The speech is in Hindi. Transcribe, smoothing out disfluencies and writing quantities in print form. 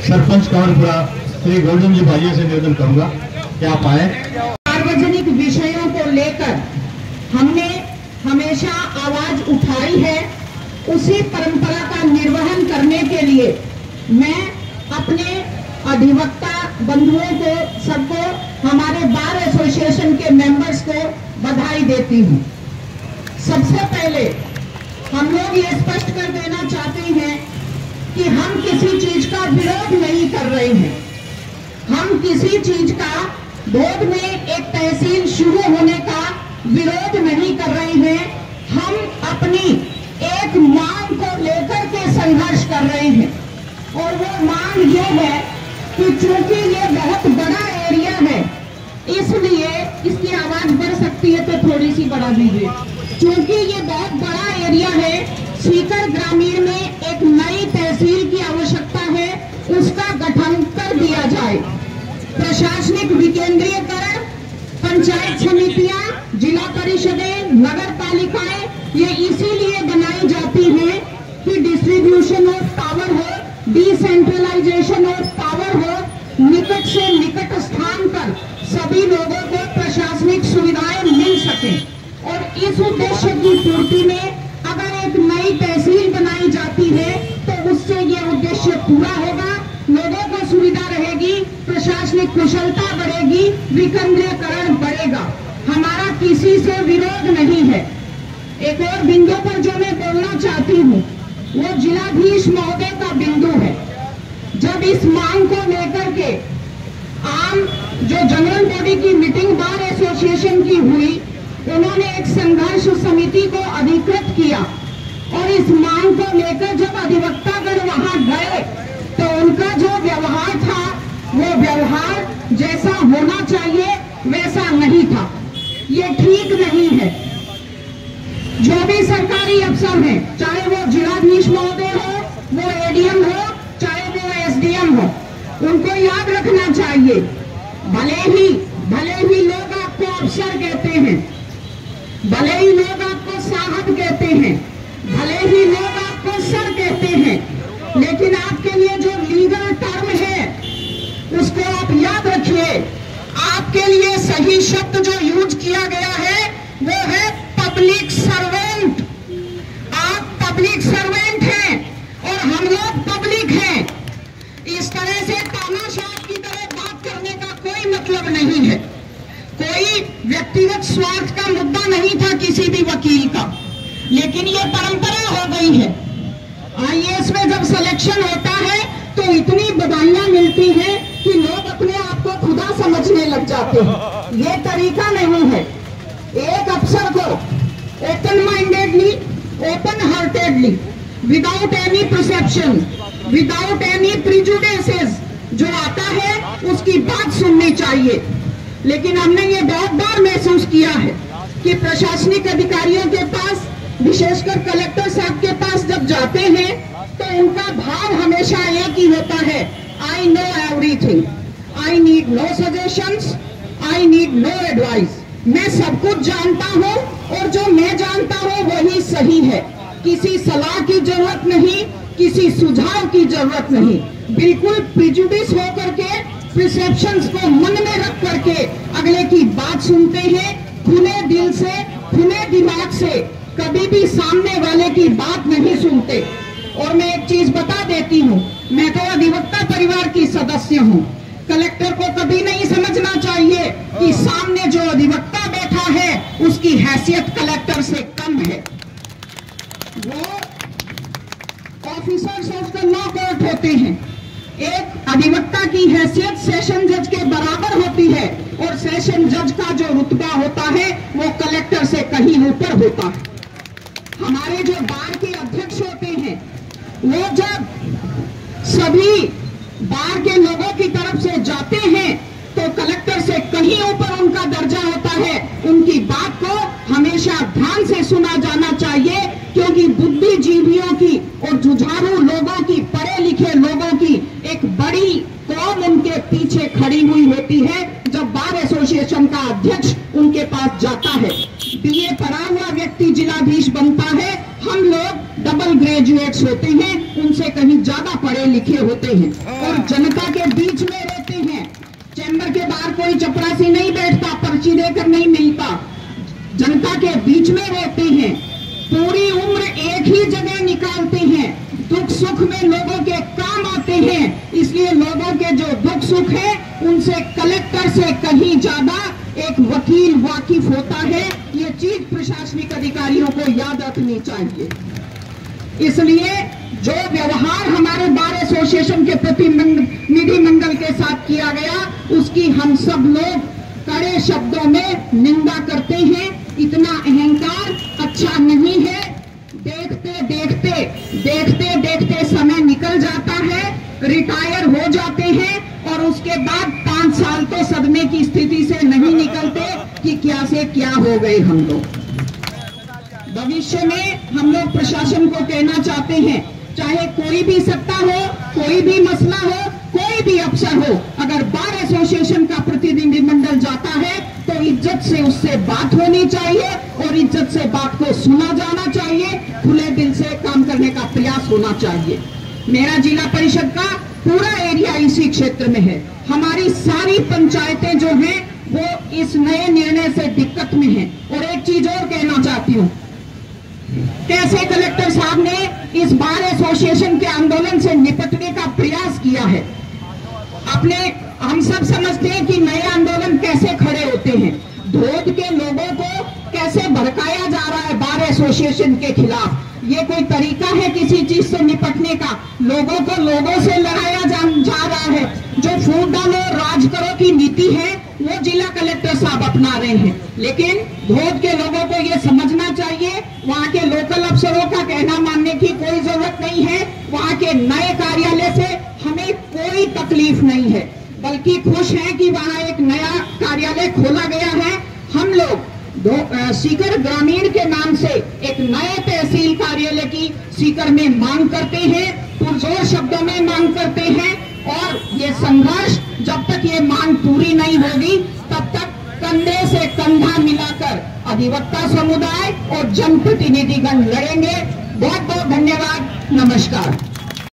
सरपंच कमरपुरा श्री गोल्डन जी भाइयों से निवेदन करूंगा कि आप आए। सार्वजनिक विषयों को लेकर हमने हमेशा आवाज उठाई है, उसी परंपरा का निर्वहन करने के लिए मैं अपने अधिवक्ता बंधुओं को, सबको, हमारे बार एसोसिएशन के मेंबर्स को बधाई देती हूँ। सबसे पहले हम लोग ये स्पष्ट कर देना चाहते हैं कि हम किसी चीज का विरोध नहीं कर रहे हैं। हम किसी चीज का बोर्ड में एक तहसील शुरू होने का विरोध नहीं कर रहे हैं। हम अपनी एक मांग को लेकर के संघर्ष कर रहे हैं और वो मांग ये है कि चूंकि ये बहुत बड़ा एरिया है, इसलिए इसकी आवाज बढ़ सकती है तो थोड़ी सी बढ़ा दीजिए। चूंकि ये बहुत बड़ा एरिया है, सीकर ग्रामीण में एक नई तहसील की आवश्यकता है, उसका गठन कर दिया जाए। प्रशासनिक विकेंद्रीयकरण, पंचायत समितियां, जिला परिषदें, नगर पालिकाएं ये इसीलिए बनाई जाती हैं कि डिस्ट्रीब्यूशन ऑफ पावर हो, डिसेंट्रलाइजेशन ऑफ पावर हो, निकट से निकट स्थान पर सभी लोगों को प्रशासनिक सुविधाएं मिल सके। और इस उद्देश्य की पूर्ति में अगर एक नई तहसील बनाई जाती है तो उससे यह उद्देश्य पूरा होगा, लोगों को सुविधा रहेगी, प्रशासनिक कुशलता बढ़ेगी, विकेंद्रीयकरण बढ़ेगा। हमारा किसी से विरोध नहीं है। एक और बिंदु पर जो मैं बोलना चाहती हूँ वो जिलाधीश महोदय का बिंदु है। जब इस मांग को लेकर के आम जो जनरल बॉडी की मीटिंग बार एसोसिएशन की हुई, उन्होंने एक संघर्ष समिति को अधिकृत किया और इस मांग को लेकर जब अधिवक्तागण वहां गए तो उनका जो व्यवहार था वो व्यवहार जैसा होना चाहिए वैसा नहीं था। ये ठीक नहीं है। जो भी सरकारी अफसर हैं, चाहे वो जिलाधीश महोदय हो, वो एडीएम हो, चाहे वो एसडीएम हो, उनको याद रखना चाहिए भले ही लोग आपको अफसर कहते हैं, भले ही लोग आपको साहब कहते हैं, भले ही लोग आपको सर कहते हैं, लेकिन आपके लिए जो लीगल टर्म है उसको आप याद रखिए। आपके लिए सही शब्द जो यूज किया गया है वो है पब्लिक सर्वेंट। आप पब्लिक सर्वेंट हैं और हम लोग पब्लिक हैं। इस तरह से तानाशाह की तरह बात करने का कोई मतलब नहीं है। कोई व्यक्तिगत स्वार्थ का मुद्दा नहीं था किसी भी वकील का, लेकिन ये परंपरा हो गई है। आईएएस में जब सिलेक्शन होता है तो इतनी बधाइयां मिलती हैं कि लोग अपने आप को खुदा समझने लग जाते हैं। ये तरीका नहीं है। एक अफसर को open mindedly, open heartedly, without any perception, without any prejudices जो आता है उसकी बात सुननी चाहिए। लेकिन हमने ये बहुत बार महसूस किया है कि प्रशासनिक अधिकारियों के पास, विशेषकर कलेक्टर साहब के पास जब जाते हैं तो उनका भाव हमेशा एक ही होता है, I know everything, I need no suggestions, I need no advice. मैं सब कुछ जानता हूँ और जो मैं जानता हूँ वही सही है। किसी सलाह की जरूरत नहीं, किसी सुझाव की जरूरत नहीं। बिल्कुल प्रिजुडिस होकर के, प्रिसेप्शंस को मन में रख करके अगले की बात सुनते हैं, खुले दिल से, खुले दिमाग से, कभी भी सामने वाले की बात नहीं सुनते। और मैं एक चीज बता देती हूँ, मैं तो अधिवक्ता परिवार की सदस्य हूँ। कलेक्टर को कभी नहीं समझना चाहिए कि सामने जो अधिवक्ता बैठा है उसकी हैसियत कलेक्टर से कम है। वो officers of the law court होते हैं। एक अधिवक्ता की हैसियत सेशन जज के बराबर होती है और सेशन जज का जो रुतबा होता है वो कलेक्टर से कहीं ऊपर होता है। हमारे जो बार के अध्यक्ष होते हैं वो जब सभी बार के लोगों की तरफ से जाते हैं तो कलेक्टर से कहीं ऊपर उनका दर्जा होता है। उनकी बात को हमेशा ध्यान से सुना जाना चाहिए, क्योंकि बुद्धिजीवियों की और जुझारू लोगों की, पढ़े लिखे लोगों की एक बड़ी कौम उनके पीछे खड़ी हुई होती है। जब बार एसोसिएशन का अध्यक्ष उनके पास जाता है, बीए पढ़ा हुआ व्यक्ति जिलाधीश बनता है, हम लोग डबल ग्रेजुएट्स होते हैं, उनसे कहीं ज्यादा पढ़े लिखे होते हैं और जनता के बीच में रहते हैं। चैम्बर के बाहर कोई चपरासी नहीं बैठता, पर्ची देकर नहीं मिलता, जनता के बीच में रहते हैं, पूरी उम्र एक ही जगह निकालते हैं, दुख सुख में लोगों के काम आते हैं। इसलिए लोगों के जो दुख सुख है उनसे कलेक्टर से कहीं ज्यादा एक वकील वाकिफ होता है। ये चीज प्रशासनिक अधिकारियों को याद रखनी चाहिए। इसलिए जो व्यवहार हमारे बार एसोसिएशन के प्रतिनिधि मंडल के साथ किया गया, उसकी हम सब लोग कड़े शब्दों में निंदा करते हैं। इतना अहंकार अच्छा नहीं है। देखते देखते समय निकल जाता है, रिटायर हो जाते हैं और उसके बाद 5 साल तो सदमे की स्थिति से नहीं निकलते कि क्या से क्या हो गए हम लोग। भविष्य में हम लोग प्रशासन को कहना चाहते हैं, चाहे कोई भी सत्ता हो, कोई भी मसला हो, कोई भी अफसर हो, अगर बार एसोसिएशन का प्रतिनिधिमंडल जाता है तो इज्जत से उससे बात होनी चाहिए और इज्जत से बात को सुना जाना चाहिए, खुले दिल से काम करने का प्रयास होना चाहिए। मेरा जिला परिषद का पूरा एरिया इसी क्षेत्र में है। हमारी सारी पंचायतें जो हैं वो इस नए निर्णय से दिक्कत में हैं। और एक चीज और कहना चाहती हूँ, कैसे कलेक्टर साहब ने इस बार एसोसिएशन के आंदोलन से निपटने का प्रयास किया है। हम सब समझते हैं कि नए आंदोलन कैसे खड़े होते हैं, धोद के लोगों को कैसे भड़काया जा रहा है बार एसोसिएशन के खिलाफ। ये कोई तरीका है किसी चीज से निपटने का? लोगों को लोगों से लड़ाया जा रहा है। जो फूट डालो राज करो की नीति है वो जिला कलेक्टर साहब अपना रहे हैं, लेकिन धोद के लोगों को ये समझना चाहिए, वहाँ के लोकल अफसरों का कहना मानने की कोई जरूरत नहीं है। वहाँ के नए कार्यालय से हमें कोई तकलीफ नहीं है, बल्कि खुश हैं कि वहाँ एक नया कार्यालय खोला गया है। हम लोग सीकर ग्रामीण के नाम से एक नए तहसील कार्यालय की सीकर में मांग करते हैं, पुरजोर शब्दों में मांग करते हैं। और ये संघर्ष जब तक ये मांग पूरी नहीं होगी तब तक कंधे से कंधा मिलाकर अधिवक्ता समुदाय और जनप्रतिनिधिगण लड़ेंगे। बहुत बहुत धन्यवाद, नमस्कार।